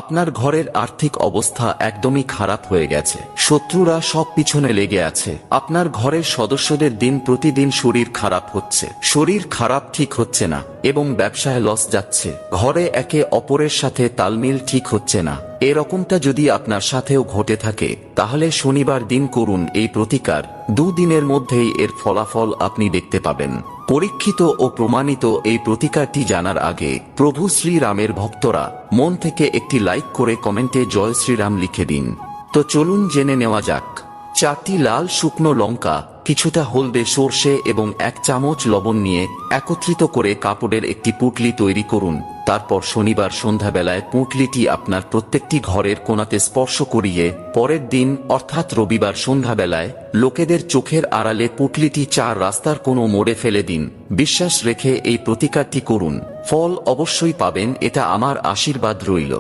আপনার ঘরের আর্থিক অবস্থা একদমই খারাপ হয়ে গেছে, শত্রুরা সব পিছনে লেগে আছে। আপনার ঘরের সদস্যদের দিন প্রতিদিন শরীর খারাপ হচ্ছে, শরীর খারাপ ঠিক হচ্ছে না এবং ব্যবসায় লস যাচ্ছে। ঘরে একে অপরের সাথে তালমিল ঠিক হচ্ছে না। এরকমটা যদি আপনার সাথেও ঘটে থাকে তাহলে শনিবার দিন করুন এই প্রতিকার। 2 দিনের মধ্যেই এর ফলাফল আপনি দেখতে পাবেন। পরীক্ষিত ও প্রমাণিত এই প্রতিকারটি জানার আগে প্রভু শ্রীরামের ভক্তরা মন থেকে একটি লাইক করে কমেন্টে জয় শ্রীরাম লিখে দিন। তো চলুন জেনে নেওয়া যাক। 4টি লাল শুকনো লঙ্কা, কিছুটা হলদে সর্ষে এবং 1 চামচ লবণ নিয়ে একত্রিত করে কাপড়ের একটি পুঁটলি তৈরি করুন। তারপর শনিবার সন্ধ্যাবেলায় পুঁটলিটি আপনার প্রত্যেকটি ঘরের কোণাতে স্পর্শ করিয়ে পরের দিন অর্থাৎ রবিবার সন্ধ্যাবেলায় লোকেদের চোখের আড়ালে পুঁটলিটি 4 রাস্তার কোনো মোড়ে ফেলে দিন। বিশ্বাস রেখে এই প্রতিকারটি করুন, ফল অবশ্যই পাবেন, এটা আমার আশীর্বাদ রইল।